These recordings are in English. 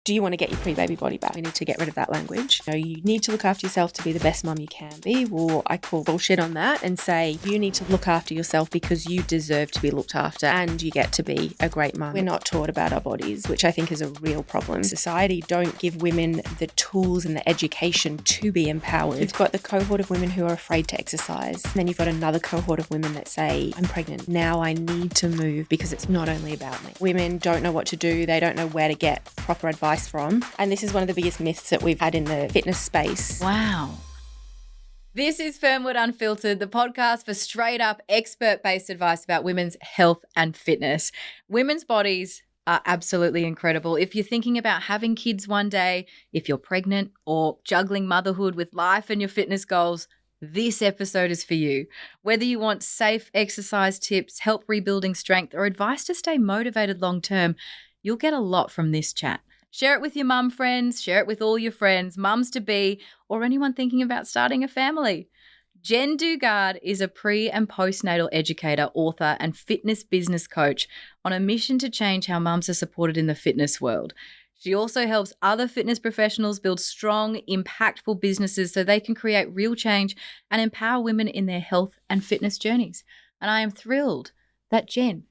do you want to get your pre-baby body back? We need to get rid of that language. You need to look after yourself to be the best mum you can be. Well, I call bullshit on that and say you need to look after yourself because you deserve to be looked after and you get to be a great mum. We're not taught about our bodies, which I think is a real problem. Society don't give women the tools and the education to be empowered. You've got the cohort of women who are afraid to exercise. And then you've got another cohort of women that say, I'm pregnant. Now I need to move because it's not only about me. Women don't know what to do. They don't know where to get proper advice from. And this is one of the biggest myths that we've had in the fitness space. Wow. This is Fernwood Unfiltered, the podcast for straight up expert-based advice about women's health and fitness. Women's bodies are absolutely incredible. If you're thinking about having kids one day, if you're pregnant or juggling motherhood with life and your fitness goals, this episode is for you. Whether you want safe exercise tips, help rebuilding strength, or advice to stay motivated long term, you'll get a lot from this chat. Share it with your mum friends, share it with all your friends, mums to be, or anyone thinking about starting a family. Jen Dugard is a pre- and postnatal educator, author, and fitness business coach on a mission to change how mums are supported in the fitness world. She also helps other fitness professionals build strong, impactful businesses so they can create real change and empower women in their health and fitness journeys. And I am thrilled that Jen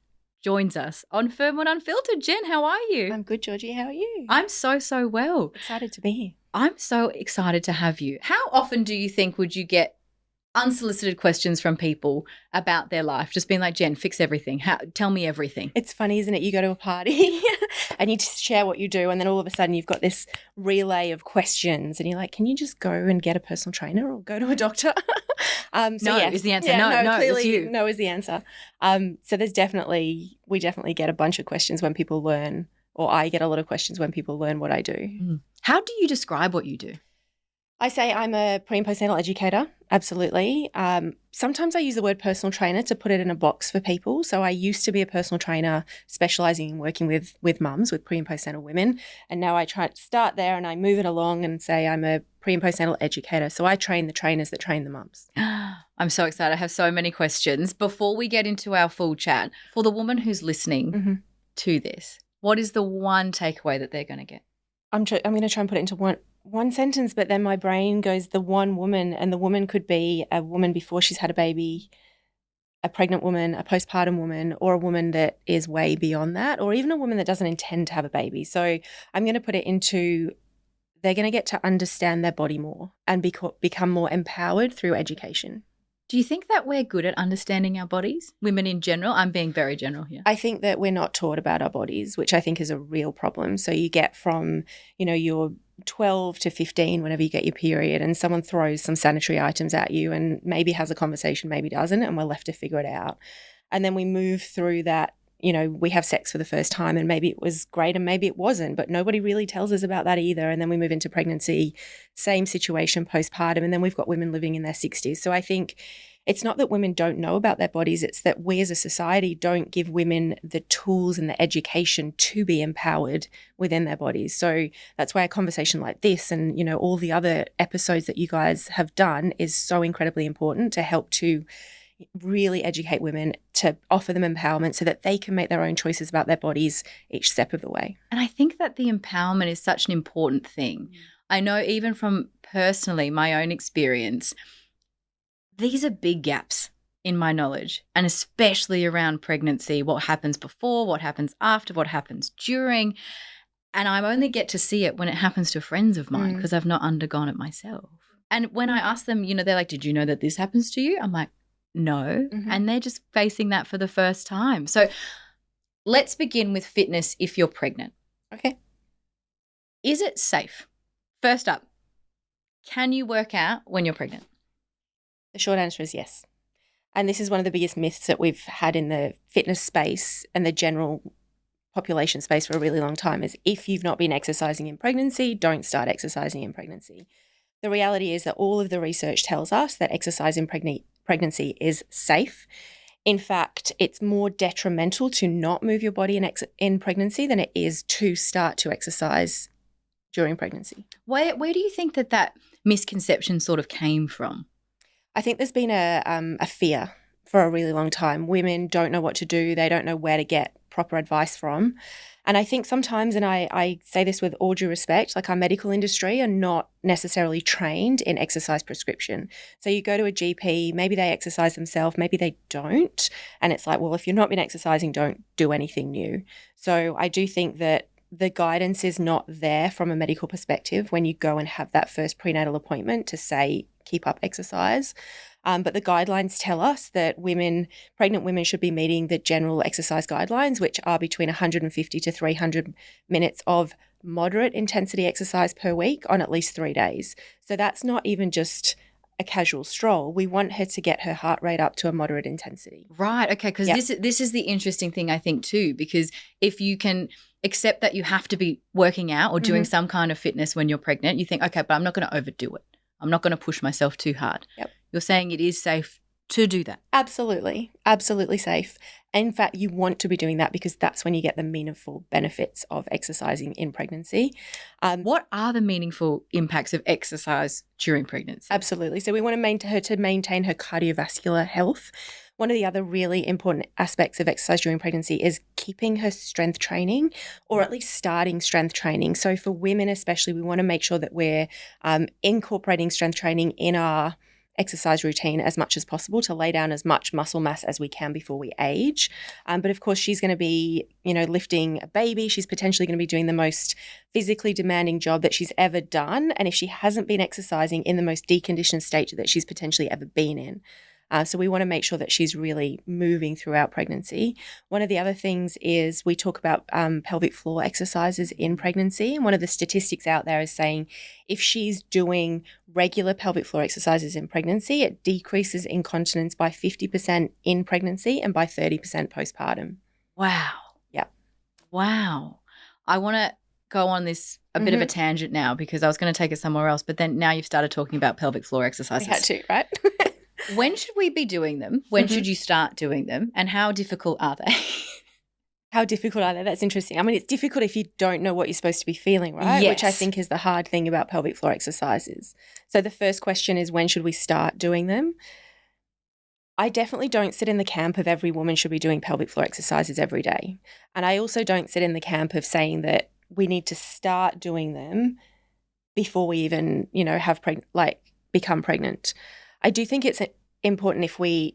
joins us on Fernwood Unfiltered. Jen, how are you? I'm good, Georgie. How are you? I'm so well. Excited to be here. I'm so excited to have you. How often do you think would you get unsolicited questions from people about their life? Just being like, Jen, fix everything. Tell me everything. It's funny, isn't it? You go to a party and you just share what you do, and then all of a sudden you've got this relay of questions and you're like, can you just go and get a personal trainer or go to a doctor? No yes. is the answer. Yeah, no, clearly it's you. no is the answer. So we definitely get a bunch of questions when people learn, or I get a lot of questions when people learn what I do. How do you describe what you do? I say I'm a pre- and postnatal educator, absolutely. Sometimes I use the word personal trainer to put it in a box for people. So I used to be a personal trainer specialising in working with mums, with pre- and postnatal women. And now I try to start there and I move it along and say I'm a pre- and postnatal educator. So I train the trainers that train the mums. I'm so excited. I have so many questions. Before we get into our full chat, for the woman who's listening to this, what is the one takeaway that they're going to get? I'm going to try and put it into one sentence, but then my brain goes the one woman, and the woman could be a woman before she's had a baby, a pregnant woman, a postpartum woman, or a woman that is way beyond that, or even a woman that doesn't intend to have a baby. So I'm going to put it into they're going to get to understand their body more and become more empowered through education. Do you think that we're good at understanding our bodies? Women in general? I'm being very general here. I think that we're not taught about our bodies, which I think is a real problem. So you get from, your 12 to 15 whenever you get your period and someone throws some sanitary items at you and maybe has a conversation, maybe doesn't, and we're left to figure it out. And then we move through that, we have sex for the first time and maybe it was great and maybe it wasn't, but nobody really tells us about that either. And then we move into pregnancy, same situation, postpartum, and then we've got women living in their 60s. So I think it's not that women don't know about their bodies, it's that we as a society don't give women the tools and the education to be empowered within their bodies. So that's why a conversation like this and, all the other episodes that you guys have done is so incredibly important to help to really educate women, to offer them empowerment so that they can make their own choices about their bodies each step of the way. And I think that the empowerment is such an important thing. I know even from personally my own experience, these are big gaps in my knowledge, and especially around pregnancy, what happens before, what happens after, what happens during. And I only get to see it when it happens to friends of mine because I've not undergone it myself. And when I ask them, they're like, did you know that this happens to you? I'm like, no. And they're just facing that for the first time. So let's begin with fitness if you're pregnant. Okay. Is it safe? First up, can you work out when you're pregnant? The short answer is yes. And this is one of the biggest myths that we've had in the fitness space and the general population space for a really long time is if you've not been exercising in pregnancy, don't start exercising in pregnancy. The reality is that all of the research tells us that exercise in pregnancy is safe. In fact, it's more detrimental to not move your body in pregnancy than it is to start to exercise during pregnancy. Where do you think that misconception sort of came from? I think there's been a fear for a really long time. Women don't know what to do. They don't know where to get proper advice from. And I think sometimes, and I say this with all due respect, like our medical industry are not necessarily trained in exercise prescription. So you go to a GP, maybe they exercise themselves, maybe they don't. And it's like, well, if you've not been exercising, don't do anything new. So I do think that the guidance is not there from a medical perspective when you go and have that first prenatal appointment to say, keep up exercise. But the guidelines tell us that pregnant women should be meeting the general exercise guidelines, which are between 150 to 300 minutes of moderate intensity exercise per week on at least 3 days. So that's not even just a casual stroll. We want her to get her heart rate up to a moderate intensity. Right. Okay. Because this is the interesting thing, I think, too, because if you can accept that you have to be working out or doing some kind of fitness when you're pregnant, you think, okay, but I'm not going to overdo it. I'm not going to push myself too hard. Yep. You're saying it is safe to do that. Absolutely. Absolutely safe. In fact, you want to be doing that because that's when you get the meaningful benefits of exercising in pregnancy. What are the meaningful impacts of exercise during pregnancy? Absolutely. So we want to maintain her cardiovascular health. One of the other really important aspects of exercise during pregnancy is keeping her strength training, or at least starting strength training. So for women especially, we want to make sure that we're incorporating strength training in our exercise routine as much as possible to lay down as much muscle mass as we can before we age. But of course, she's going to be, lifting a baby. She's potentially going to be doing the most physically demanding job that she's ever done. And if she hasn't been exercising in the most deconditioned state that she's potentially ever been in. So we want to make sure that she's really moving throughout pregnancy. One of the other things is we talk about pelvic floor exercises in pregnancy. And one of the statistics out there is saying if she's doing regular pelvic floor exercises in pregnancy, it decreases incontinence by 50% in pregnancy and by 30% postpartum. Wow. Yeah. Wow. I want to go on this a bit of a tangent now because I was going to take it somewhere else, but then now you've started talking about pelvic floor exercises. We had to, right? When should we be doing them? When should you start doing them? And how difficult are they? How difficult are they? That's interesting. I mean, it's difficult if you don't know what you're supposed to be feeling, right? Yes. Which I think is the hard thing about pelvic floor exercises. So the first question is, when should we start doing them? I definitely don't sit in the camp of every woman should be doing pelvic floor exercises every day. And I also don't sit in the camp of saying that we need to start doing them before we even, become pregnant. I do think it's important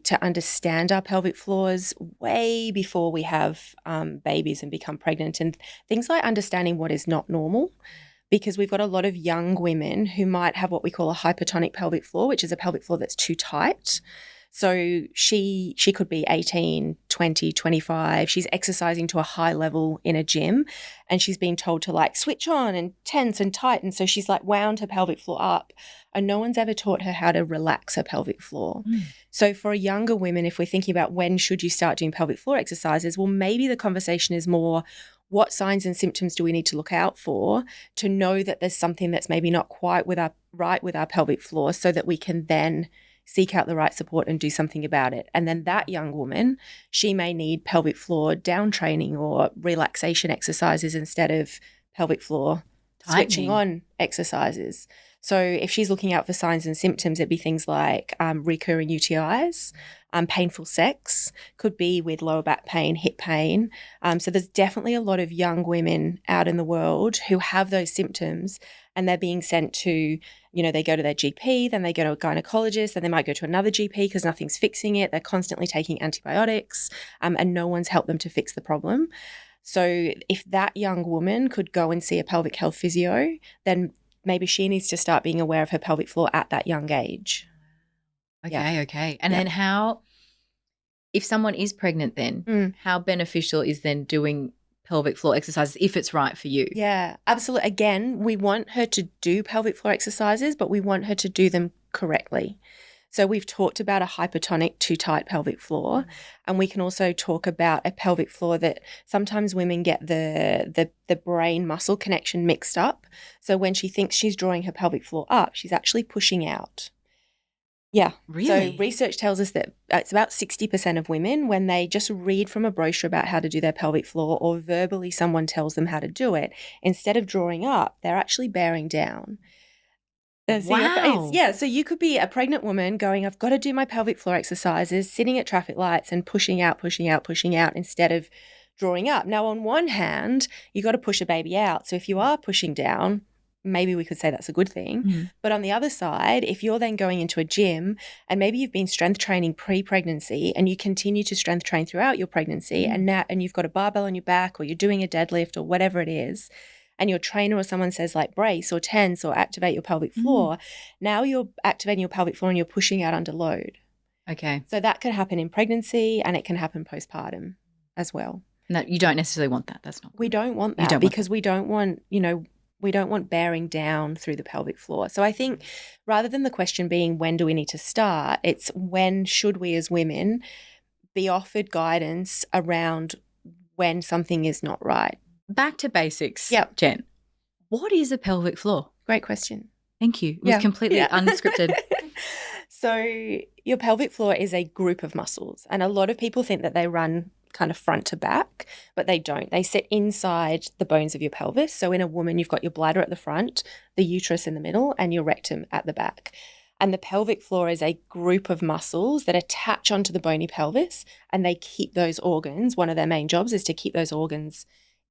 to understand our pelvic floors way before we have babies and become pregnant, and things like understanding what is not normal, because we've got a lot of young women who might have what we call a hypertonic pelvic floor, which is a pelvic floor that's too tight. So she could be 18, 20, 25. She's exercising to a high level in a gym and she's been told to switch on and tense and tighten. So she's wound her pelvic floor up and no one's ever taught her how to relax her pelvic floor. So for younger women, if we're thinking about when should you start doing pelvic floor exercises, well, maybe the conversation is more, what signs and symptoms do we need to look out for to know that there's something that's maybe not quite right with our pelvic floor, so that we can then seek out the right support and do something about it. And then that young woman, she may need pelvic floor down training or relaxation exercises instead of pelvic floor switching on exercises. So if she's looking out for signs and symptoms, it'd be things like recurring UTIs, painful sex, could be with lower back pain, hip pain. So there's definitely a lot of young women out in the world who have those symptoms and they're being sent to, they go to their GP, then they go to a gynecologist, then they might go to another GP because nothing's fixing it. They're constantly taking antibiotics and no one's helped them to fix the problem. So if that young woman could go and see a pelvic health physio, then maybe she needs to start being aware of her pelvic floor at that young age. Okay. And then if someone is pregnant then, how beneficial is then doing pelvic floor exercises if it's right for you? Yeah, absolutely. Again, we want her to do pelvic floor exercises, but we want her to do them correctly. So we've talked about a hypertonic too tight pelvic floor, and we can also talk about a pelvic floor that sometimes women get the brain muscle connection mixed up. So when she thinks she's drawing her pelvic floor up, she's actually pushing out. Yeah. Really? So research tells us that it's about 60% of women, when they just read from a brochure about how to do their pelvic floor or verbally someone tells them how to do it, instead of drawing up, they're actually bearing down. Wow. Yeah, so you could be a pregnant woman going, I've got to do my pelvic floor exercises, sitting at traffic lights and pushing out instead of drawing up. Now, on one hand, you got to push a baby out. So if you are pushing down, maybe we could say that's a good thing. Mm-hmm. But on the other side, if you're then going into a gym and maybe you've been strength training pre-pregnancy and you continue to strength train throughout your pregnancy and you've got a barbell on your back or you're doing a deadlift or whatever it is, and your trainer or someone says like brace or tense or activate your pelvic floor, now you're activating your pelvic floor and you're pushing out under load. Okay. So that could happen in pregnancy and it can happen postpartum as well. No, you don't necessarily want that. That's not good. We don't want that we don't want, we don't want bearing down through the pelvic floor. So I think rather than the question being when do we need to start, it's when should we as women be offered guidance around when something is not right. Back to basics, Yep. Jen. What is a pelvic floor? Great question. Thank you. It was completely unscripted. So your pelvic floor is a group of muscles, and a lot of people think that they run kind of front to back, but they don't. They sit inside the bones of your pelvis. So in a woman, you've got your bladder at the front, the uterus in the middle, and your rectum at the back. And the pelvic floor is a group of muscles that attach onto the bony pelvis, and they keep those organs. One of their main jobs is to keep those organs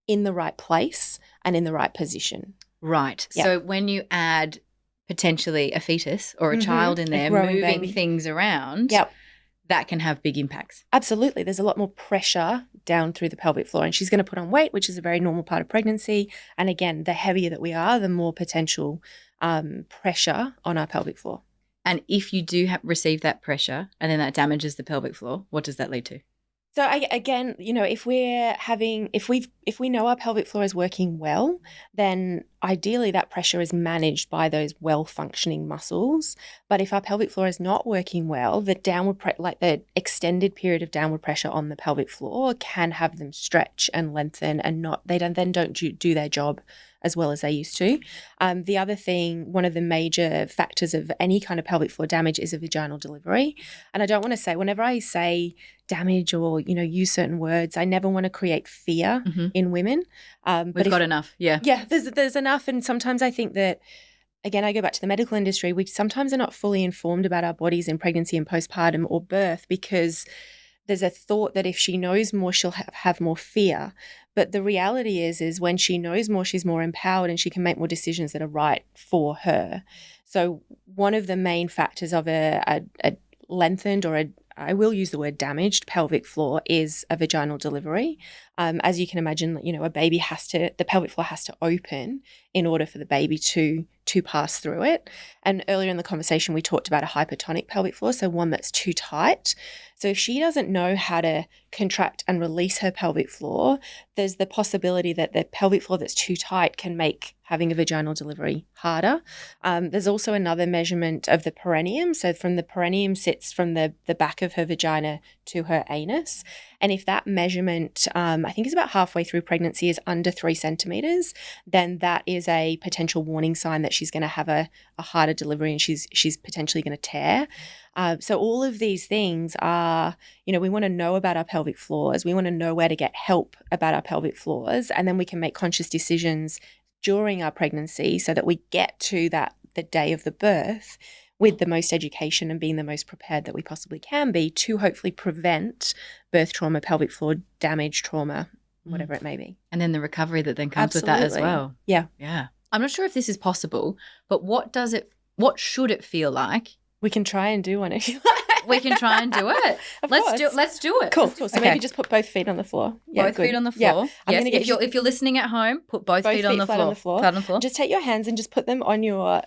in the right place and in the right position. Right. Yep. So when you add potentially a fetus or a child in there growing moving baby. things around, that can have big impacts. Absolutely. There's a lot more pressure down through the pelvic floor, and she's going to put on weight, which is a very normal part of pregnancy. And again, the heavier that we are, the more potential pressure on our pelvic floor. And if you do receive that pressure and then that damages the pelvic floor, what does that lead to? So again, if we know our pelvic floor is working well, then ideally that pressure is managed by those well-functioning muscles. But if our pelvic floor is not working well, the the extended period of downward pressure on the pelvic floor can have them stretch and lengthen, and they don't do their job as well as they used to. The other thing, one of the major factors of any kind of pelvic floor damage is a vaginal delivery. And I don't want to say, whenever I say damage or, use certain words, I never want to create fear in women. We've got enough. Yeah. Yeah, there's enough. And sometimes I think that, again, I go back to the medical industry, we sometimes are not fully informed about our bodies in pregnancy and postpartum or birth, because there's a thought that if she knows more, she'll have more fear. But the reality is when she knows more, she's more empowered and she can make more decisions that are right for her. So one of the main factors of a lengthened or I will use the word damaged pelvic floor is a vaginal delivery. As you can imagine, the pelvic floor has to open in order for the baby to pass through it. And earlier in the conversation, we talked about a hypertonic pelvic floor, so one that's too tight. So if she doesn't know how to contract and release her pelvic floor, there's the possibility that the pelvic floor that's too tight can make having a vaginal delivery harder. There's also another measurement of the perineum. So from the perineum sits from the back of her vagina to her anus. And if that measurement, I think is about halfway through pregnancy, is under 3 centimeters, then that is a potential warning sign that she's going to have a harder delivery and she's potentially going to tear. So all of these things are, we want to know about our pelvic floors. We want to know where to get help about our pelvic floors, and then we can make conscious decisions during our pregnancy so that we get to the day of the birth with the most education and being the most prepared that we possibly can be to hopefully prevent birth trauma, pelvic floor damage, trauma, whatever it may be. And then the recovery that then comes with that as well. Yeah. Yeah. I'm not sure if this is possible, but what should it feel like? We can try and do one if you like. We can try and do it. Let's do it. Cool. So maybe just put both feet on the floor. Yeah, both feet on the floor. Yeah. Yes. If you're listening at home, put both feet on the floor. Flat on the floor. Just take your hands and just put them on your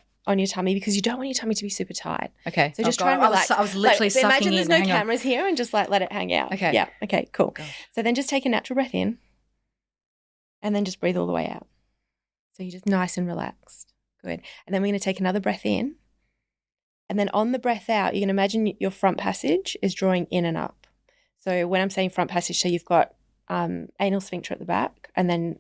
tummy, because you don't want your tummy to be super tight. Okay. So just try and relax. I was literally sucking imagine in. there's no cameras here and just let it hang out. Okay. Yeah. Okay, cool. Gosh. So then just take a natural breath in and then just breathe all the way out. So you're just nice and relaxed. Good. And then we're going to take another breath in. And then on the breath out, you can imagine your front passage is drawing in and up. So when I'm saying front passage, so you've got anal sphincter at the back and then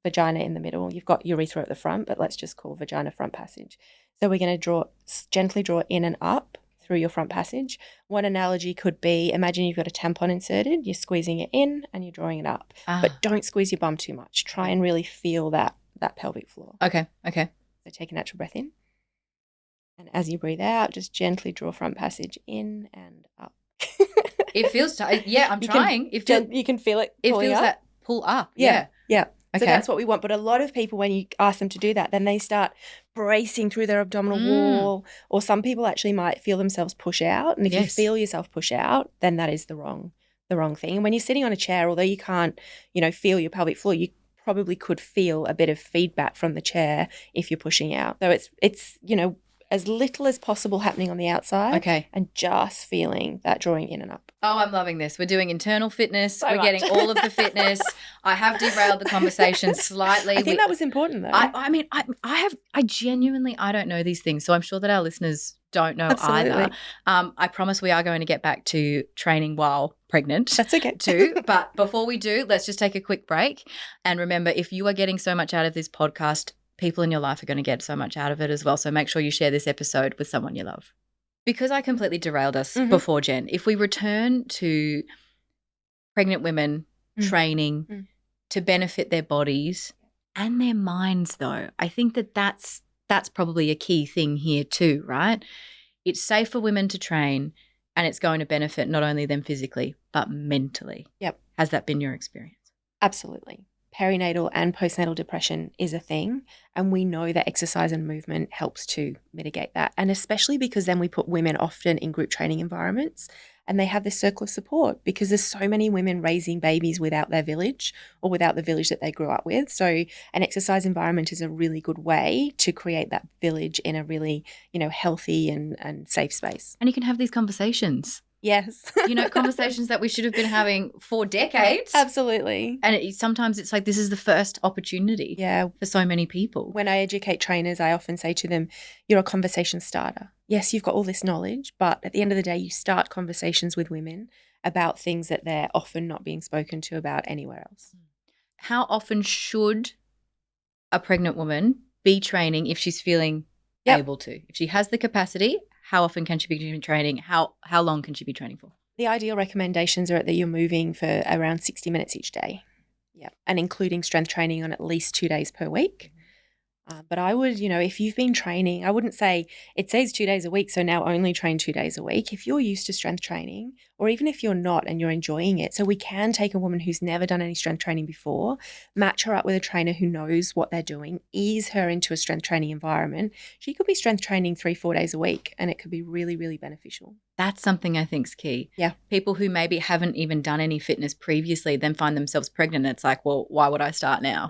vagina in the middle. You've got urethra at the front, but let's just call vagina front passage. So we're going to gently draw in and up through your front passage. One analogy could be, imagine you've got a tampon inserted, you're squeezing it in and you're drawing it up. But don't squeeze your bum too much. Try and really feel that pelvic floor. Okay. So take a natural breath in. And as you breathe out, just gently draw front passage in and up. It feels tight. Yeah, I'm trying. You can feel it It pulling feels up. that pull up. Yeah. Yeah. Okay. So that's what we want. But a lot of people, when you ask them to do that, then they start bracing through their abdominal wall, or some people actually might feel themselves push out. And if you feel yourself push out, then that is the wrong thing. And when you're sitting on a chair, although you can't, feel your pelvic floor, you probably could feel a bit of feedback from the chair if you're pushing out. So it's as little as possible happening on the outside. Okay. And just feeling that drawing in and up. Oh, I'm loving this. We're doing internal fitness. So We're much. getting all of the fitness. I have derailed the conversation slightly. I think that was important though. I genuinely, I don't know these things. So I'm sure that our listeners don't know either. I promise we are going to get back to training while pregnant. That's okay. Too. But before we do, let's just take a quick break. And remember, if you are getting so much out of this podcast, people in your life are going to get so much out of it as well. So make sure you share this episode with someone you love. Because I completely derailed us before, Jen, if we return to pregnant women training to benefit their bodies and their minds, though, I think that's probably a key thing here too, right? It's safe for women to train and it's going to benefit not only them physically but mentally. Yep. Has that been your experience? Absolutely. Perinatal and postnatal depression is a thing, and we know that exercise and movement helps to mitigate that, and especially because then we put women often in group training environments and they have this circle of support because there's so many women raising babies without their village or without the village that they grew up with. So an exercise environment is a really good way to create that village in a really, healthy and safe space. And you can have these conversations. Yes. Conversations that we should have been having for decades. Absolutely. And sometimes it's like this is the first opportunity for so many people. When I educate trainers, I often say to them, you're a conversation starter. Yes, you've got all this knowledge, but at the end of the day, you start conversations with women about things that they're often not being spoken to about anywhere else. How often should a pregnant woman be training if she's feeling able to? If she has the capacity, how often can she be doing training? How long can she be training for? The ideal recommendations are that you're moving for around 60 minutes each day. Yeah, and including strength training on at least 2 days per week. But I would, if you've been training, I wouldn't say it says 2 days a week, so now only train 2 days a week. If you're used to strength training, or even if you're not and you're enjoying it, so we can take a woman who's never done any strength training before, match her up with a trainer who knows what they're doing, ease her into a strength training environment. She could be strength training 3-4 days a week, and it could be really, really beneficial. That's something I think is key. Yeah. People who maybe haven't even done any fitness previously then find themselves pregnant. It's like, well, why would I start now?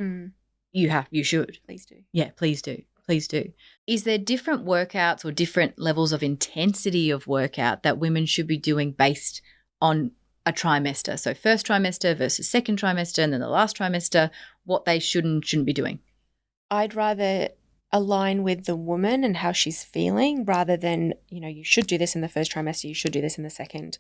You should. Please do. Yeah, please do. Please do. Is there different workouts or different levels of intensity of workout that women should be doing based on a trimester? So first trimester versus second trimester and then the last trimester, what they should and shouldn't be doing? I'd rather align with the woman and how she's feeling rather than, you should do this in the first trimester, you should do this in the second.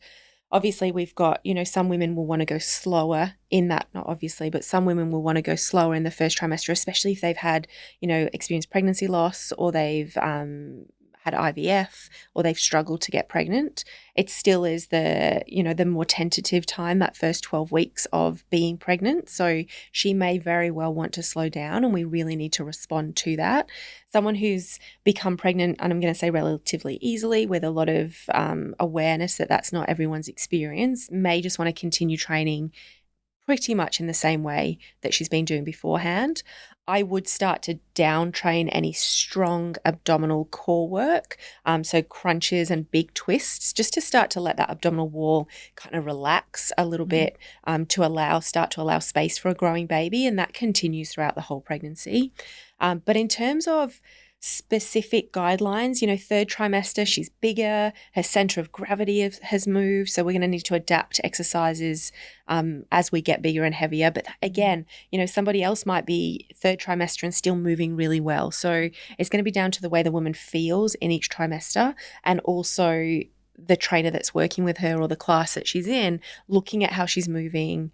Obviously, we've got, some women will want to go slower in that, not obviously, but some women will want to go slower in the first trimester, especially if they've had, experienced pregnancy loss or they've had IVF or they've struggled to get pregnant. It still is the more tentative time, that first 12 weeks of being pregnant. So she may very well want to slow down and we really need to respond to that. Someone who's become pregnant, and I'm going to say relatively easily with a lot of awareness that that's not everyone's experience, may just want to continue training pretty much in the same way that she's been doing beforehand. I would start to down train any strong abdominal core work, so crunches and big twists, just to start to let that abdominal wall kind of relax a little bit, to start to allow space for a growing baby, and that continues throughout the whole pregnancy. But in terms of specific guidelines, third trimester, she's bigger, her center of gravity has moved, so we're going to need to adapt exercises as we get bigger and heavier. But again, somebody else might be third trimester and still moving really well. So it's going to be down to the way the woman feels in each trimester, and also the trainer that's working with her or the class that she's in, looking at how she's moving,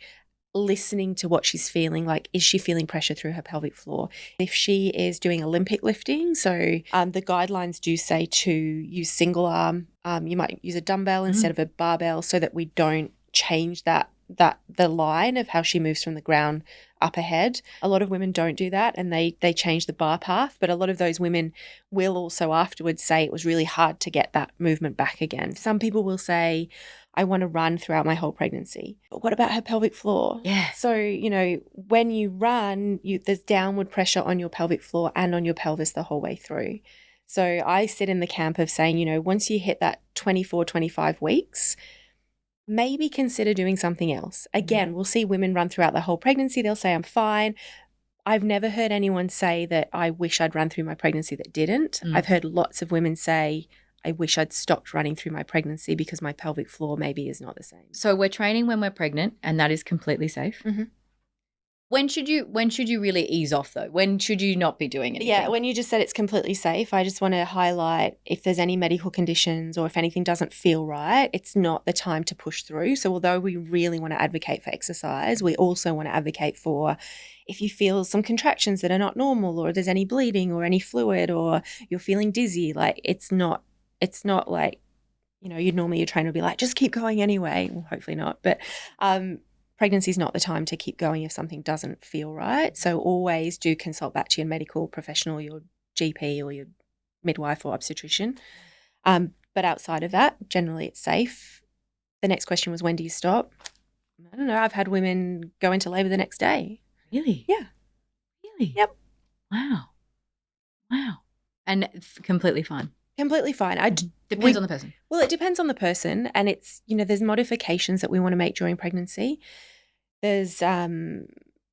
listening to what she's feeling. Like, is she feeling pressure through her pelvic floor? If she is doing Olympic lifting, so the guidelines do say to use single arm. You might use a dumbbell instead of a barbell so that we don't change the line of how she moves from the ground up ahead. A lot of women don't do that, and they change the bar path, but a lot of those women will also afterwards say it was really hard to get that movement back again. Some people will say, I want to run throughout my whole pregnancy. But what about her pelvic floor? Yeah. So, when you run, there's downward pressure on your pelvic floor and on your pelvis the whole way through. So I sit in the camp of saying, once you hit that 24, 25 weeks, maybe consider doing something else. Again, we'll see women run throughout the whole pregnancy. They'll say, I'm fine. I've never heard anyone say that I wish I'd run through my pregnancy that didn't. I've heard lots of women say, I wish I'd stopped running through my pregnancy because my pelvic floor maybe is not the same. So we're training when we're pregnant, and that is completely safe. Mm-hmm. When should you really ease off though? When should you not be doing anything? Yeah, when you just said it's completely safe, I just want to highlight if there's any medical conditions or if anything doesn't feel right, it's not the time to push through. So although we really want to advocate for exercise, we also want to advocate for if you feel some contractions that are not normal, or there's any bleeding or any fluid, or you're feeling dizzy, like it's not like, you'd normally your trainer would be like, just keep going anyway. Well, hopefully not. But pregnancy is not the time to keep going if something doesn't feel right. So always do consult back to your medical professional, your GP or your midwife or obstetrician. But outside of that, generally it's safe. The next question was, when do you stop? I don't know. I've had women go into labour the next day. Really? Yeah. Really? Yep. Wow. And completely fine. Completely fine. Depends on the person. Well, it depends on the person, and it's, there's modifications that we want to make during pregnancy. There's, for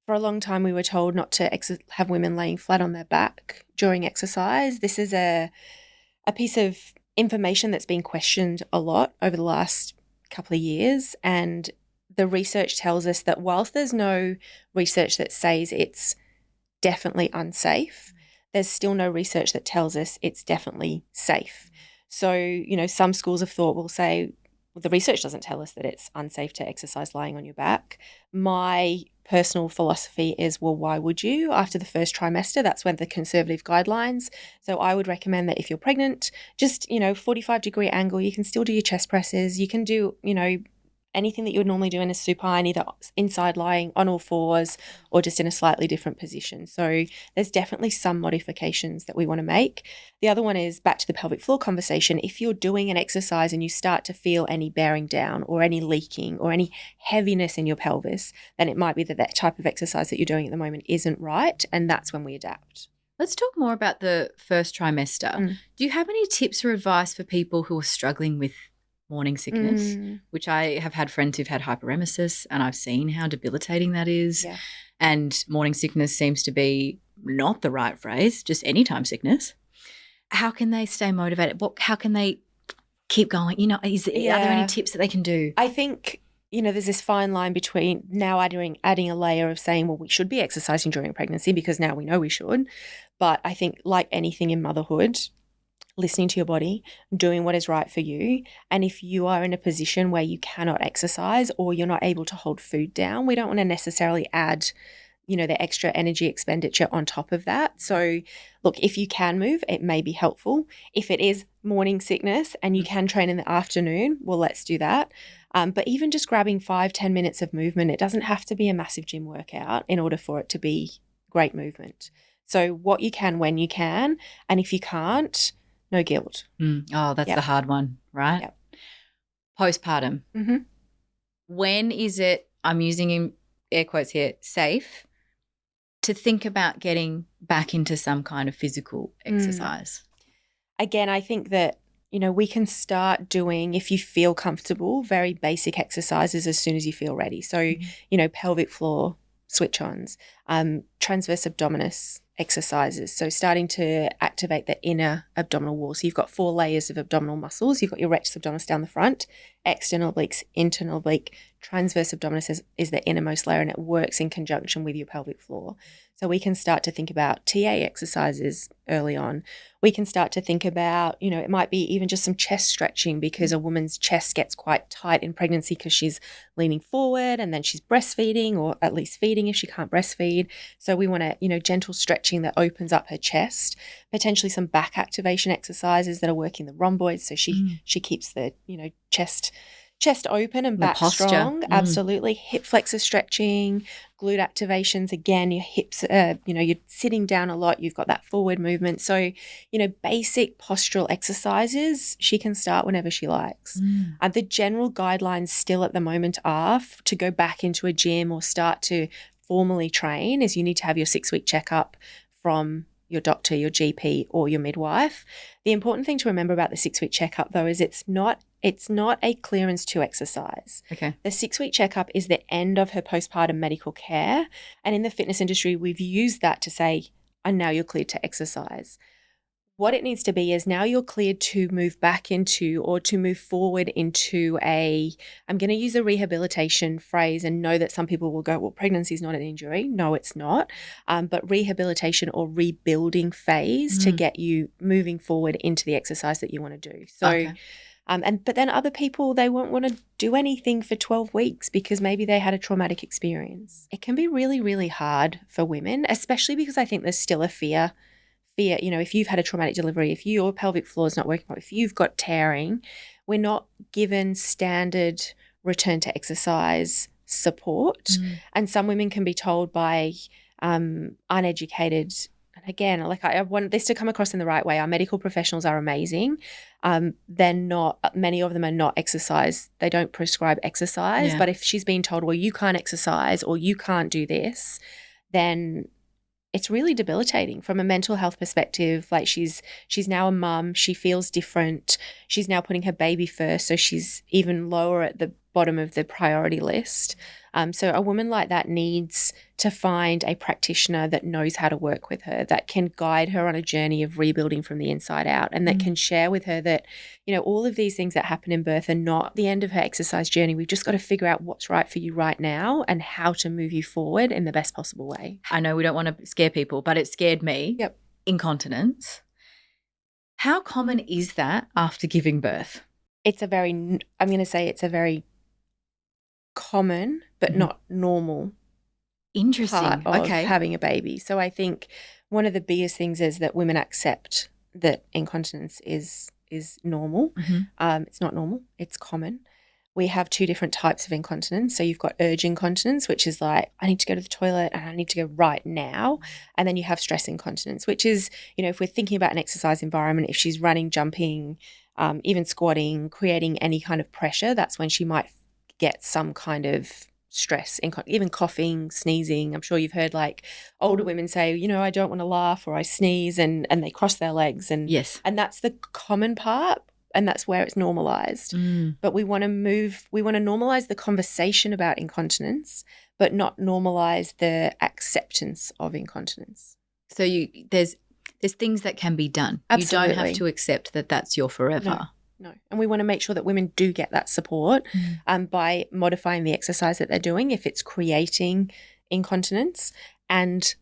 a long time we were told not to have women laying flat on their back during exercise. This is a piece of information that's been questioned a lot over the last couple of years, and the research tells us that whilst there's no research that says it's definitely unsafe, there's still no research that tells us it's definitely safe. So, some schools of thought will say, well, the research doesn't tell us that it's unsafe to exercise lying on your back. My personal philosophy is, well, why would you? After the first trimester, that's when the conservative guidelines. So I would recommend that if you're pregnant, just, 45-degree angle, you can still do your chest presses. You can do, anything that you would normally do in a supine, either inside lying on all fours or just in a slightly different position. So there's definitely some modifications that we want to make. The other one is back to the pelvic floor conversation. If you're doing an exercise and you start to feel any bearing down or any leaking or any heaviness in your pelvis, then it might be that type of exercise that you're doing at the moment isn't right, and that's when we adapt. Let's talk more about the first trimester. Do you have any tips or advice for people who are struggling with morning sickness, which I have had friends who've had hyperemesis, and I've seen how debilitating that is. Yeah. And morning sickness seems to be not the right phrase, just anytime sickness. How can they stay motivated? How can they keep going? Are there any tips that they can do? I think, there's this fine line between now adding a layer of saying, well, we should be exercising during pregnancy because now we know we should. But I think, like anything in motherhood, listening to your body, doing what is right for you. And if you are in a position where you cannot exercise or you're not able to hold food down, we don't want to necessarily add, the extra energy expenditure on top of that. So look, if you can move, it may be helpful. If it is morning sickness and you can train in the afternoon, well, let's do that. But even just grabbing 5-10 minutes of movement, it doesn't have to be a massive gym workout in order for it to be great movement. So what you can when you can, and if you can't, no guilt. Oh, that's the hard one, right? Yep. Postpartum. When is it, I'm using in air quotes here, safe to think about getting back into some kind of physical exercise? Again, I think that, we can start doing, if you feel comfortable, very basic exercises as soon as you feel ready. So, pelvic floor switch-ons, transverse abdominis exercises. So starting to activate the inner abdominal wall. So you've got 4 layers of abdominal muscles. You've got your rectus abdominis down the front, external obliques, internal oblique, transverse abdominis is the innermost layer, and it works in conjunction with your pelvic floor. So we can start to think about TA exercises early on. We can start to think about, it might be even just some chest stretching, because a woman's chest gets quite tight in pregnancy because she's leaning forward and then she's breastfeeding, or at least feeding if she can't breastfeed. So we want to, gentle stretching that opens up her chest, potentially some back activation exercises that are working the rhomboids. So she keeps the, chest Chest open and The back posture. strong. Absolutely. Hip flexor stretching, glute activations. Again, your hips, you're sitting down a lot. You've got that forward movement. So, basic postural exercises, she can start whenever she likes. The general guidelines still at the moment are to go back into a gym or start to formally train is you need to have your 6-week checkup from your doctor, your GP, or your midwife. The important thing to remember about the 6-week checkup, though, is it's not a clearance to exercise. Okay. The 6-week checkup is the end of her postpartum medical care. And in the fitness industry, we've used that to say, and now you're cleared to exercise. What it needs to be is now you're cleared to move back into or to move forward into I'm going to use a rehabilitation phrase and know that some people will go, well, pregnancy is not an injury. No, it's not. But rehabilitation or rebuilding phase to get you moving forward into the exercise that you want to do. So, Okay. But then other people, they won't want to do anything for 12 weeks because maybe they had a traumatic experience. It can be really, really hard for women, especially because I think there's still a fear, if you've had a traumatic delivery, if your pelvic floor is not working, if you've got tearing, we're not given standard return to exercise support. And some women can be told by uneducated, and again, like I want this to come across in the right way. Our medical professionals are amazing. They're not, many of them are not exercise. They don't prescribe exercise. But if she's being told, well, you can't exercise or you can't do this, then it's really debilitating from a mental health perspective. Like she's now a mum. She feels different. She's now putting her baby first. So she's even lower at the bottom of the priority list. So a woman like that needs to find a practitioner that knows how to work with her, that can guide her on a journey of rebuilding from the inside out, and that can share with her that, all of these things that happen in birth are not the end of her exercise journey. We've just got to figure out what's right for you right now and how to move you forward in the best possible way. I know we don't want to scare people, but it scared me. Yep. Incontinence. How common is that after giving birth? It's a very common but not normal Interesting. part of having a baby. So I think one of the biggest things is that women accept that incontinence is normal. It's not normal, it's common. We have 2 different types of incontinence. So you've got urge incontinence, which is like, I need to go to the toilet and I need to go right now. And then you have stress incontinence, which is, if we're thinking about an exercise environment, if she's running, jumping, even squatting, creating any kind of pressure, that's when she might get some kind of stress, even coughing, sneezing. I'm sure you've heard like older women say, I don't want to laugh or I sneeze and they cross their legs. And that's the common part. And that's where it's normalized. But we want to normalize the conversation about incontinence, but not normalize the acceptance of incontinence. So there's things that can be done. Absolutely. You don't have to accept that that's your forever. No. And we want to make sure that women do get that support by modifying the exercise that they're doing if it's creating incontinence, and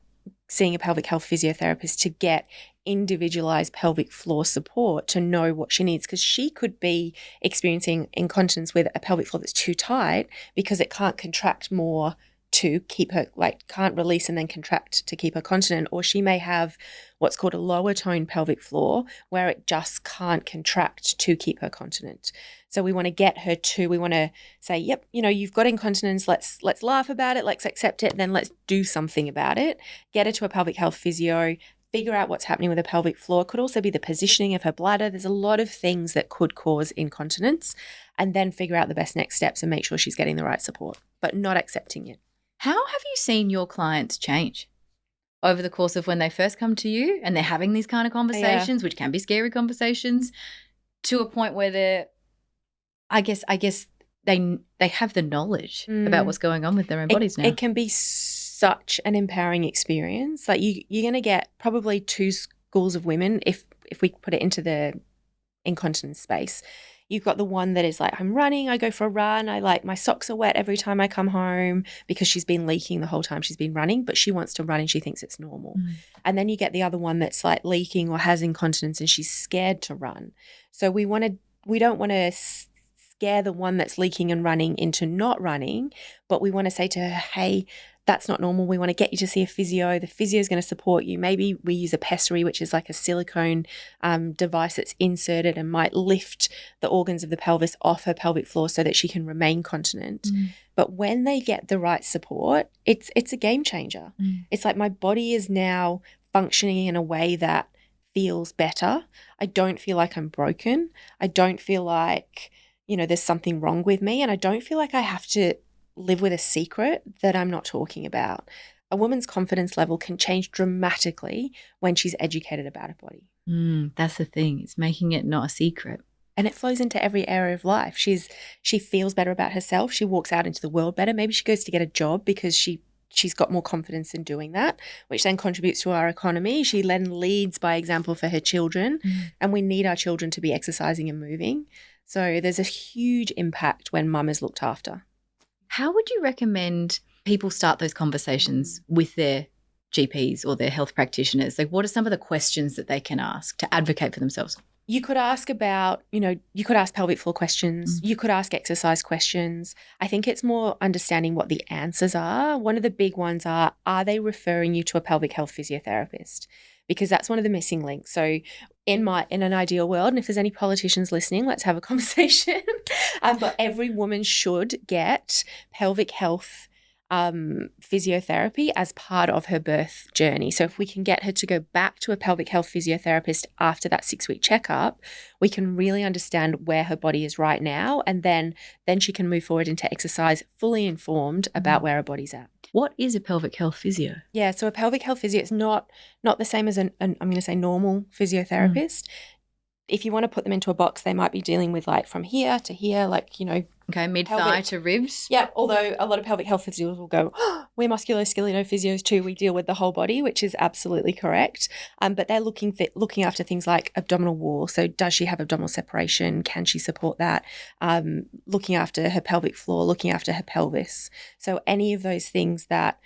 seeing a pelvic health physiotherapist to get individualized pelvic floor support to know what she needs, because she could be experiencing incontinence with a pelvic floor that's too tight because it can't contract more to keep her, can't release and then contract to keep her continent, or she may have what's called a lower tone pelvic floor where it just can't contract to keep her continent. So we want to get her we want to say, yep, you've got incontinence, let's laugh about it, let's accept it, then let's do something about it. Get her to a pelvic health physio, figure out what's happening with the pelvic floor. It could also be the positioning of her bladder. There's a lot of things that could cause incontinence, and then figure out the best next steps and make sure she's getting the right support, but not accepting it. How have you seen your clients change over the course of when they first come to you and they're having these kind of conversations, which can be scary conversations, to a point where they're, I guess they have the knowledge about what's going on with their own bodies now? It can be such an empowering experience. Like you're going to get probably 2 schools of women if we put it into the incontinence space. You've got the one that is like, I'm running, I go for a run, my socks are wet every time I come home, because she's been leaking the whole time she's been running, but she wants to run and she thinks it's normal. And then you get the other one that's like leaking or has incontinence and she's scared to run. So we don't want to scare the one that's leaking and running into not running, but we want to say to her, hey, that's not normal. We want to get you to see a physio. The physio is going to support you. Maybe we use a pessary, which is like a silicone device that's inserted and might lift the organs of the pelvis off her pelvic floor so that she can remain continent. But when they get the right support, it's a game changer. It's like my body is now functioning in a way that feels better. I don't feel like I'm broken. I don't feel like, there's something wrong with me. And I don't feel like I have to live with a secret that I'm not talking about. A woman's confidence level can change dramatically when she's educated about her body. That's the thing. It's making it not a secret. And it flows into every area of life. She feels better about herself. She walks out into the world better. Maybe she goes to get a job because she's got more confidence in doing that, which then contributes to our economy. She then leads by example for her children, and we need our children to be exercising and moving. So there's a huge impact when mum is looked after. How would you recommend people start those conversations with their GPs or their health practitioners? Like, what are some of the questions that they can ask to advocate for themselves? You could ask about, you could ask pelvic floor questions. You could ask exercise questions. I think it's more understanding what the answers are. One of the big ones are they referring you to a pelvic health physiotherapist? Because that's one of the missing links. So in an ideal world, and if there's any politicians listening, let's have a conversation. But every woman should get pelvic health physiotherapy as part of her birth journey. So if we can get her to go back to a pelvic health physiotherapist after that 6-week checkup, we can really understand where her body is right now, and then she can move forward into exercise fully informed about where her body's at. What is a pelvic health physio? Yeah, so a pelvic health physio is not the same as an I'm going to say normal physiotherapist. If you want to put them into a box, they might be dealing with like from here to here, like, Okay, mid-thigh to ribs. Yeah, although a lot of pelvic health physios will go, we're musculoskeletal physios too. We deal with the whole body, which is absolutely correct. But they're looking after things like abdominal wall. So does she have abdominal separation? Can she support that? Looking after her pelvic floor, looking after her pelvis. So any of those things that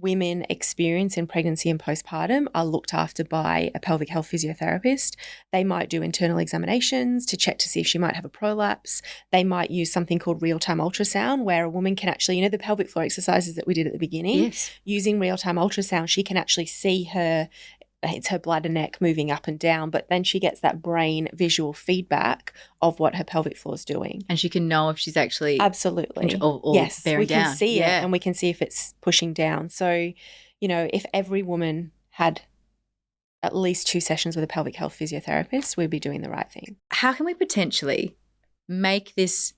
women experience in pregnancy and postpartum are looked after by a pelvic health physiotherapist. They might do internal examinations to check to see if she might have a prolapse. They might use something called real-time ultrasound, where a woman can actually, the pelvic floor exercises that we did at the beginning, yes. Using real-time ultrasound, she can actually see it's her bladder neck moving up and down, but then she gets that brain visual feedback of what her pelvic floor is doing. And she can know if she's actually absolutely or yes, bearing we can down. see it, and we can see if it's pushing down. So, if every woman had at least 2 sessions with a pelvic health physiotherapist, we'd be doing the right thing. How can we potentially make this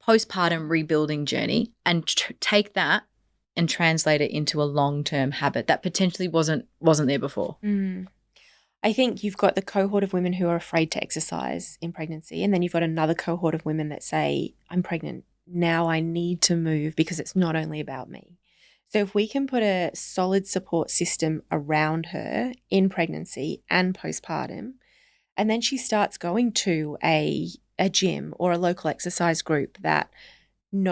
postpartum rebuilding journey and take that and translate it into a long-term habit that potentially wasn't there before? I think you've got the cohort of women who are afraid to exercise in pregnancy, and then you've got another cohort of women that say, I'm pregnant, now I need to move because it's not only about me. So if we can put a solid support system around her in pregnancy and postpartum, and then she starts going to a gym or a local exercise group that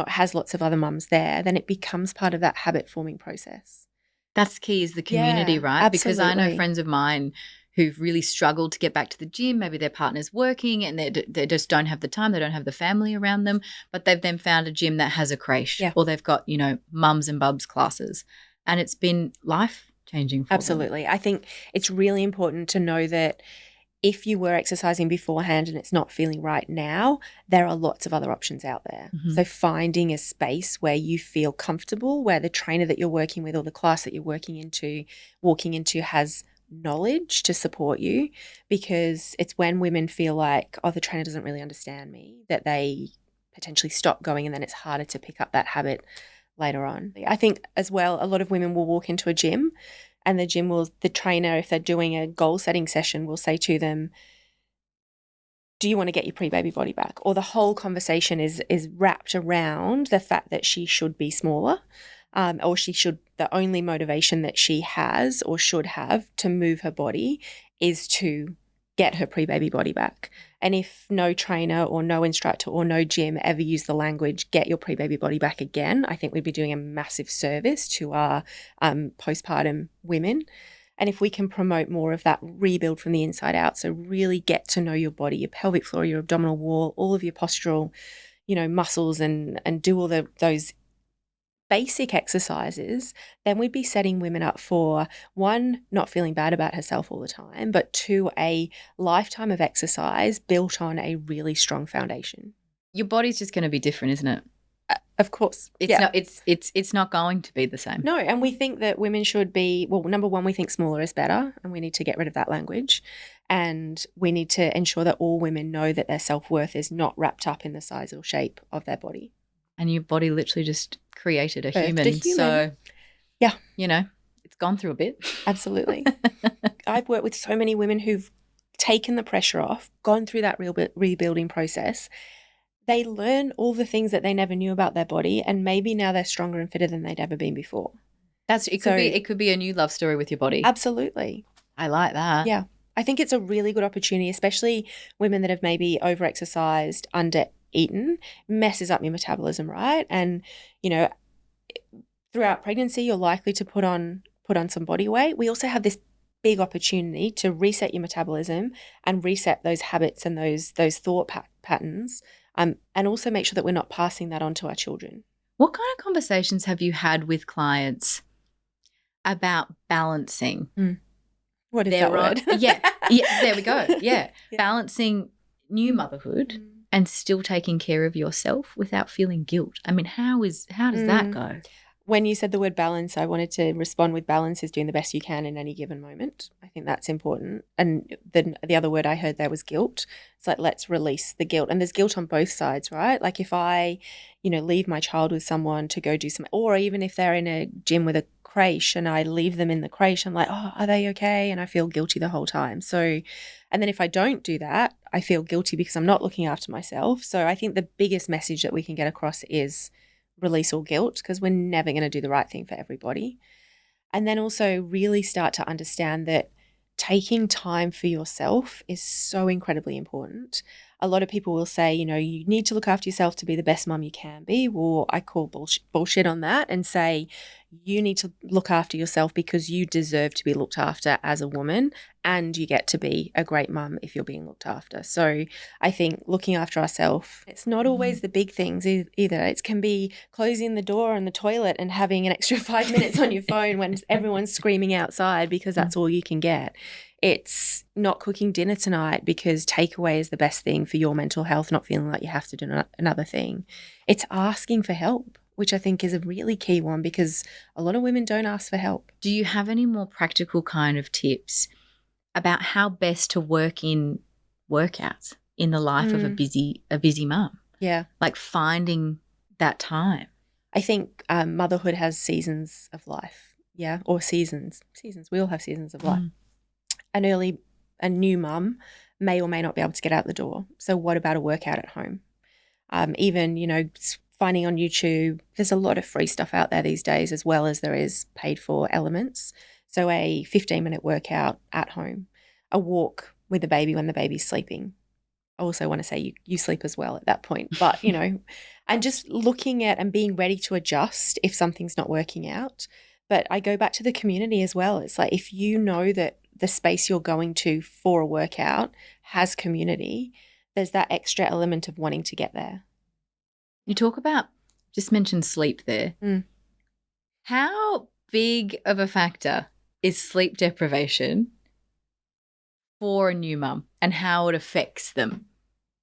has lots of other mums there, then it becomes part of that habit forming process. That's key, is the community, right? Absolutely. Because I know friends of mine who've really struggled to get back to the gym. Maybe their partner's working and they just don't have the time. They don't have the family around them, but they've then found a gym that has a creche, or they've got, mums and bubs classes, and it's been life-changing for them. Absolutely. I think it's really important to know that if you were exercising beforehand and it's not feeling right now, there are lots of other options out there. So finding a space where you feel comfortable, where the trainer that you're working with or the class that you're walking into has knowledge to support you, because it's when women feel like, the trainer doesn't really understand me, that they potentially stop going, and then it's harder to pick up that habit later on. I think as well, a lot of women will walk into a gym, and the trainer, if they're doing a goal setting session, will say to them, do you want to get your pre-baby body back? Or the whole conversation is wrapped around the fact that she should be smaller, or the only motivation that she has or should have to move her body is to get her pre-baby body back. And if no trainer or no instructor or no gym ever use the language, get your pre-baby body back again, I think we'd be doing a massive service to our postpartum women. And if we can promote more of that rebuild from the inside out, so really get to know your body, your pelvic floor, your abdominal wall, all of your postural, muscles, and do all those basic exercises, then we'd be setting women up for, one, not feeling bad about herself all the time, but two, a lifetime of exercise built on a really strong foundation. Your body's just going to be different, isn't it? Of course. It's not it's not going to be the same. No, and we think that women should be, well, number one, we think smaller is better, and we need to get rid of that language. And we need to ensure that all women know that their self-worth is not wrapped up in the size or shape of their body. And your body literally just created a human. So, yeah, it's gone through a bit. Absolutely. I've worked with so many women who've taken the pressure off, gone through that rebuilding process. They learn all the things that they never knew about their body, and maybe now they're stronger and fitter than they'd ever been before. It could be a new love story with your body. Absolutely. I like that. Yeah. I think it's a really good opportunity, especially women that have maybe over-exercised, under-eaten, messes up your metabolism, right? And, throughout pregnancy, you're likely to put on some body weight. We also have this big opportunity to reset your metabolism and reset those habits and those thought patterns, and also make sure that we're not passing that on to our children. What kind of conversations have you had with clients about balancing? What is that word? Yeah, there we go. Yeah. Balancing new motherhood and still taking care of yourself without feeling guilt. I mean, how does that go? When you said the word balance, I wanted to respond with balance is doing the best you can in any given moment. I think that's important. And the other word I heard there was guilt. It's like, let's release the guilt. And there's guilt on both sides, right? Like if I, leave my child with someone to go do or even if they're in a gym with a creche and I leave them in the creche, I'm like, oh, are they okay? And I feel guilty the whole time. So, and then if I don't do that, I feel guilty because I'm not looking after myself. So I think the biggest message that we can get across is release all guilt, because we're never going to do the right thing for everybody. And then also really start to understand that taking time for yourself is so incredibly important. A lot of people will say, you need to look after yourself to be the best mum you can be. Well, I call bullshit on that and say you need to look after yourself because you deserve to be looked after as a woman, and you get to be a great mum if you're being looked after. So I think looking after ourselves, it's not always the big things either. It can be closing the door on the toilet and having an extra 5 minutes on your phone when everyone's screaming outside because that's all you can get. It's not cooking dinner tonight because takeaway is the best thing for your mental health, not feeling like you have to do another thing. It's asking for help, which I think is a really key one because a lot of women don't ask for help. Do you have any more practical kind of tips about how best to work in workouts in the life of a busy mum? Yeah. Like finding that time. I think motherhood has seasons of life. Yeah. Or seasons. We all have seasons of life. A new mum may or may not be able to get out the door. So what about a workout at home? Even, finding on YouTube, there's a lot of free stuff out there these days as well as there is paid for elements. So a 15-minute workout at home, a walk with the baby when the baby's sleeping. I also want to say you sleep as well at that point. But, and just looking at and being ready to adjust if something's not working out. But I go back to the community as well. It's like if you know that the space you're going to for a workout has community, there's that extra element of wanting to get there. You talk about, just mentioned sleep there. How big of a factor is sleep deprivation for a new mum and how it affects them?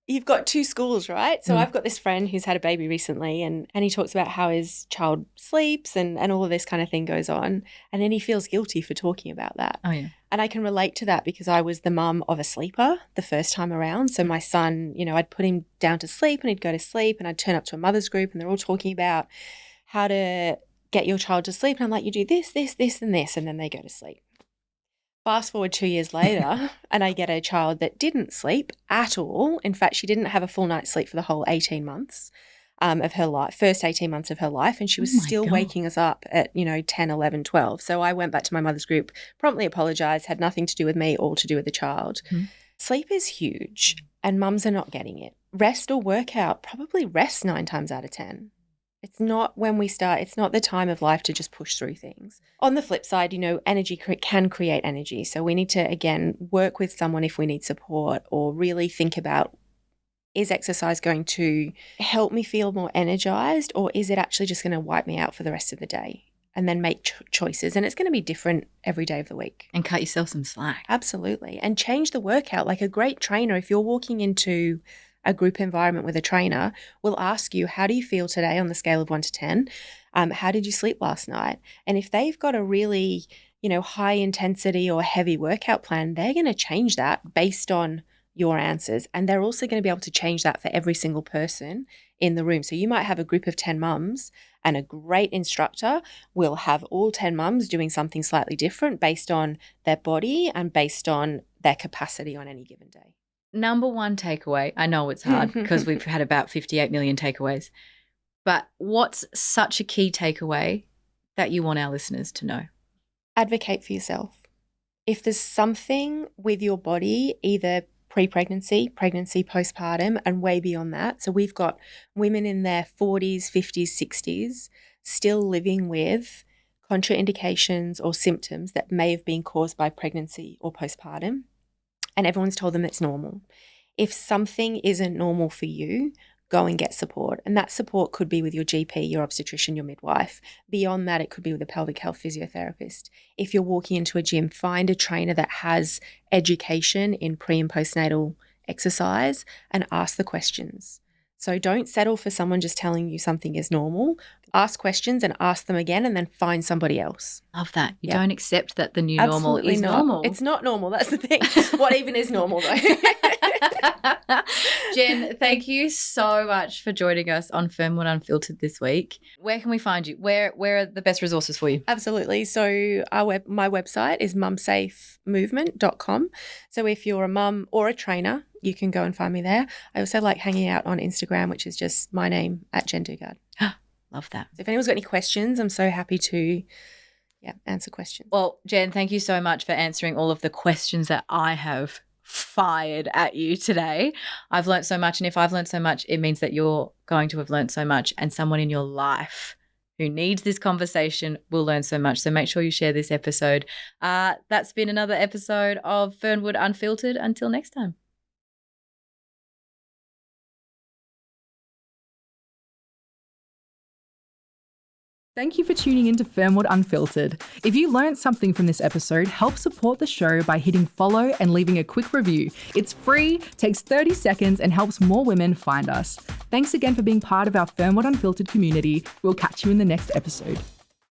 You've got two schools, right? So I've got this friend who's had a baby recently and he talks about how his child sleeps and all of this kind of thing goes on. And then he feels guilty for talking about that. Oh, yeah. And I can relate to that because I was the mum of a sleeper the first time around. So my son, I'd put him down to sleep and he'd go to sleep and I'd turn up to a mother's group and they're all talking about how to get your child to sleep. And I'm like, you do this, this, this, and this, and then they go to sleep. Fast forward 2 years later and I get a child that didn't sleep at all. In fact, she didn't have a full night's sleep for the whole 18 months of her life, first 18 months of her life. And she was still waking us up at, 10, 11, 12. So I went back to my mother's group, promptly apologized, had nothing to do with me, all to do with the child. Sleep is huge and mums are not getting it. Rest or workout, probably rest 9 times out of 10. It's not when we start, it's not the time of life to just push through things. On the flip side, energy can create energy. So we need to, again, work with someone if we need support or really think about is exercise going to help me feel more energized, or is it actually just going to wipe me out for the rest of the day? And then make choices. And it's going to be different every day of the week. And cut yourself some slack. Absolutely. And change the workout. Like a great trainer, if you're walking into a group environment with a trainer, will ask you, how do you feel today on the scale of 1 to 10? How did you sleep last night? And if they've got a really, high intensity or heavy workout plan, they're going to change that based on your answers. And they're also going to be able to change that for every single person in the room. So you might have a group of 10 mums, and a great instructor will have all 10 mums doing something slightly different based on their body and based on their capacity on any given day. Number one takeaway, I know it's hard because we've had about 58 million takeaways, but what's such a key takeaway that you want our listeners to know? Advocate for yourself. If there's something with your body, either pre-pregnancy, pregnancy, postpartum, and way beyond that. So we've got women in their 40s, 50s, 60s still living with contraindications or symptoms that may have been caused by pregnancy or postpartum, and everyone's told them it's normal. If something isn't normal for you, go and get support. And that support could be with your GP, your obstetrician, your midwife. Beyond that, it could be with a pelvic health physiotherapist. If you're walking into a gym, find a trainer that has education in pre and postnatal exercise and ask the questions. So don't settle for someone just telling you something is normal. Ask questions and ask them again, and then find somebody else. Love that. You don't accept that the new Absolutely normal is not. normal. It's not normal. That's the thing. What even is normal though? Jen, thank you so much for joining us on Fernwood Unfiltered this week. Where can we find you? Where are the best resources for you? Absolutely. So my website is mumsafemovement.com. So if you're a mum or a trainer, you can go and find me there. I also like hanging out on Instagram, which is just my name @Jen Dugard. Love that. So if anyone's got any questions, I'm so happy to answer questions. Well, Jen, thank you so much for answering all of the questions that I have fired at you today. I've learned so much, and if I've learned so much, it means that you're going to have learned so much, and someone in your life who needs this conversation will learn so much. So make sure you share this episode. That's been another episode of Fernwood Unfiltered. Until next time. Thank you for tuning in to Fernwood Unfiltered. If you learned something from this episode, help support the show by hitting follow and leaving a quick review. It's free, takes 30 seconds, and helps more women find us. Thanks again for being part of our Fernwood Unfiltered community. We'll catch you in the next episode.